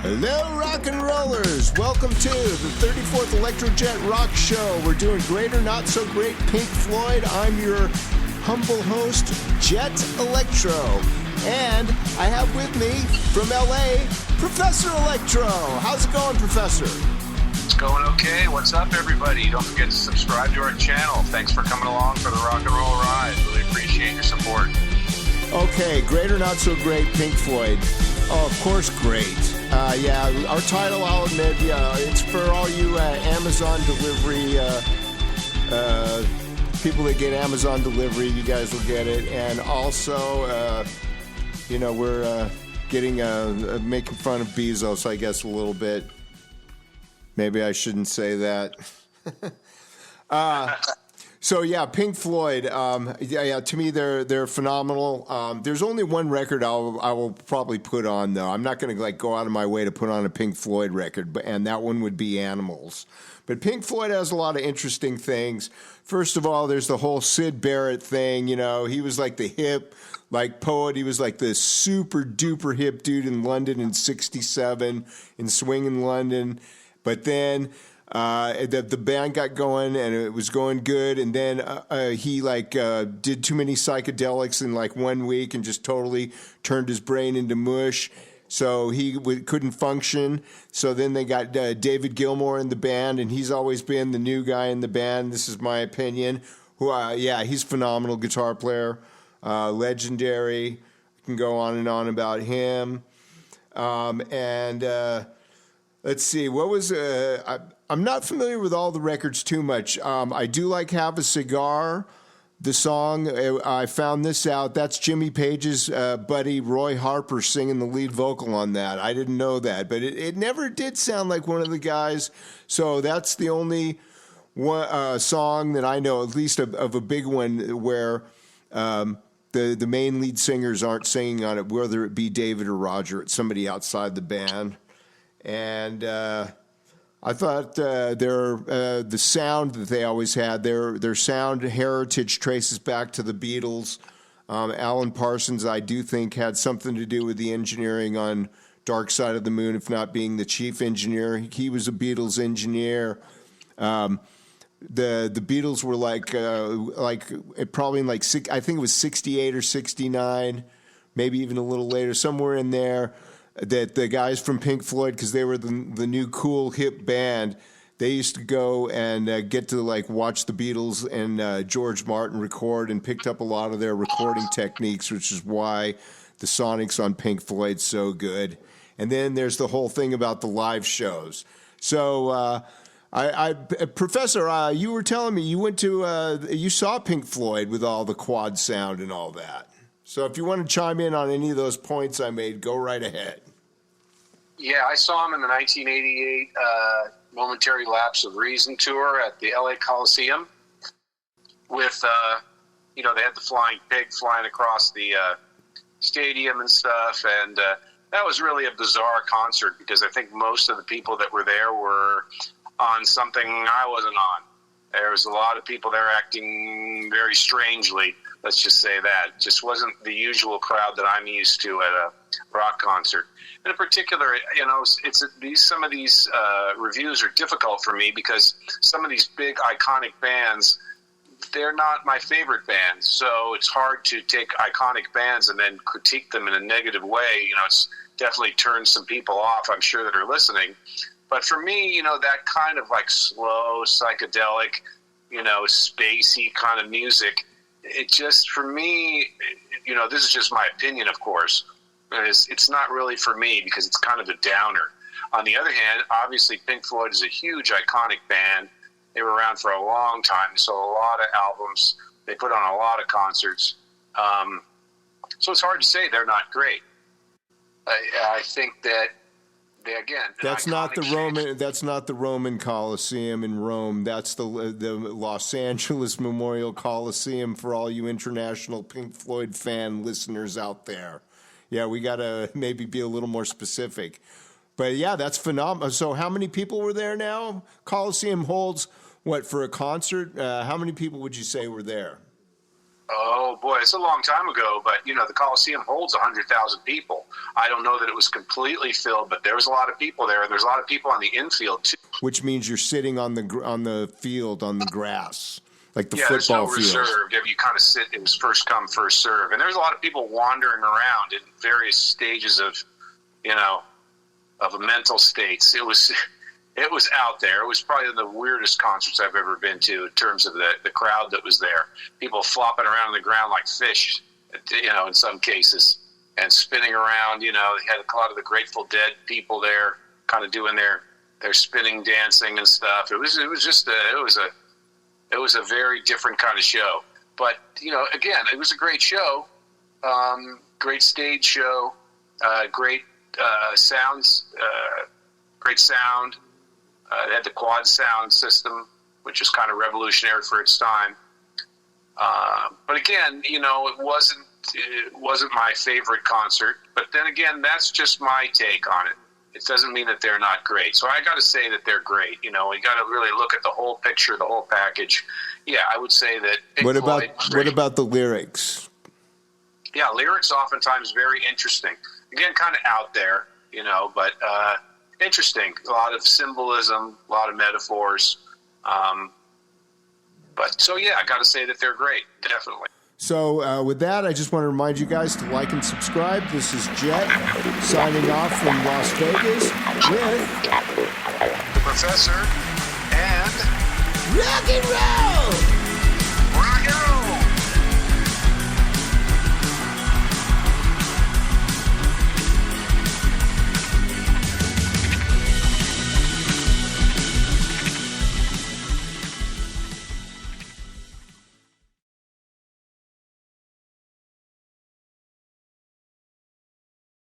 Hello, rock and rollers. Welcome to the 34th ElectroJet Rock Show. We're doing Great or Not So Great Pink Floyd. I'm your humble host, Jett Electro. And I have with me from LA, Professor Electro. How's it going, Professor? It's going okay. What's up, everybody? Don't forget to subscribe to our channel. Thanks for coming along for the rock and roll ride. Really appreciate your support. Okay, Great or Not So Great Pink Floyd. Oh, of course, great. Yeah, our title, I'll admit, it's for all you Amazon delivery people that get Amazon delivery. You guys will get it. And also, we're getting making fun of Bezos, I guess, a little bit. Maybe I shouldn't say that. So yeah, Pink Floyd. To me, they're phenomenal. There's only one record I will probably put on, though. I'm not going to go out of my way to put on a Pink Floyd record, and that one would be Animals. But Pink Floyd has a lot of interesting things. First of all, there's the whole Syd Barrett thing. He was like the hip poet. He was like the super duper hip dude in London in '67 in swinging London. But then the band got going and it was going good, and then he did too many psychedelics in 1 week and just totally turned his brain into mush. So he couldn't function. So then they got David Gilmour in the band, and he's always been the new guy in the band. This is my opinion. He's a phenomenal guitar player, legendary. I can go on and on about him. Let's see. What was I'm not familiar with all the records too much. I do like Have a Cigar, the song. I found this out. That's Jimmy Page's buddy Roy Harper singing the lead vocal on that. I didn't know that, but it never did sound like one of the guys. So that's the only one, song that I know, at least of a big one, where the main lead singers aren't singing on it, whether it be David or Roger. It's somebody outside the band. And I thought the sound that they always had, their sound heritage traces back to the Beatles. Alan Parsons, I do think, had something to do with the engineering on Dark Side of the Moon, if not being the chief engineer. He was a Beatles engineer. The Beatles were probably in I think it was 68 or 69, maybe even a little later, somewhere in there. That the guys from Pink Floyd, because they were the new cool hip band, they used to go and get to watch the Beatles and George Martin record, and picked up a lot of their recording techniques, which is why the sonics on Pink Floyd's so good. And then there's the whole thing about the live shows. So, Professor, you were telling me you went to you saw Pink Floyd with all the quad sound and all that. So if you want to chime in on any of those points I made, go right ahead. Yeah, I saw him in the 1988 Momentary Lapse of Reason tour at the LA Coliseum with, they had the flying pig flying across the stadium and stuff. And that was really a bizarre concert because I think most of the people that were there were on something I wasn't on. There was a lot of people there acting very strangely. Let's just say that. It just wasn't the usual crowd that I'm used to at a rock concert. And in particular, some of these reviews are difficult for me because some of these big iconic bands, they're not my favorite bands. So it's hard to take iconic bands and then critique them in a negative way. It's definitely turned some people off, I'm sure, that are listening. But for me, that kind of slow, psychedelic, spacey kind of music, it just, for me, this is just my opinion, of course, it's not really for me because it's kind of a downer. On the other hand, obviously Pink Floyd is a huge iconic band. They were around for a long time. They sold a lot of albums. They put on a lot of concerts. So it's hard to say they're not great. I think that that's not the Roman Coliseum in Rome. That's the Los Angeles Memorial Coliseum for all you international Pink Floyd fan listeners out there. Yeah, we got to maybe be a little more specific. But yeah, that's phenomenal. So how many people were there now? Coliseum holds what for a concert? How many people would you say were there? Oh boy, it's a long time ago, but the Coliseum holds 100,000 people. I don't know that it was completely filled, but there was a lot of people there, and there's a lot of people on the infield too. Which means you're sitting on the field on the grass, like the Yeah, there's no football field. reserve. You kind of sit. It was first come, first serve, and there's a lot of people wandering around in various stages of, of a mental states. It was out there. It was probably the weirdest concerts I've ever been to in terms of the crowd that was there. People flopping around on the ground like fish, in some cases, and spinning around. They had a lot of the Grateful Dead people there, kind of doing their spinning, dancing, and stuff. It was a very different kind of show. But again, it was a great show, great stage show, great sounds, great sound. They had the quad sound system, which is kind of revolutionary for its time. But again, it wasn't my favorite concert. But then again, that's just my take on it. It doesn't mean that they're not great. So I got to say that they're great. We got to really look at the whole picture, the whole package. Yeah, I would say that. What about the lyrics? Yeah, lyrics oftentimes very interesting. Again, kind of out there, but interesting. A lot of symbolism, a lot of metaphors. But so yeah, I got to say that they're great, definitely. So with that, I just want to remind you guys to like and subscribe. This is Jett signing off from Las Vegas with the Professor and Rock and Roll!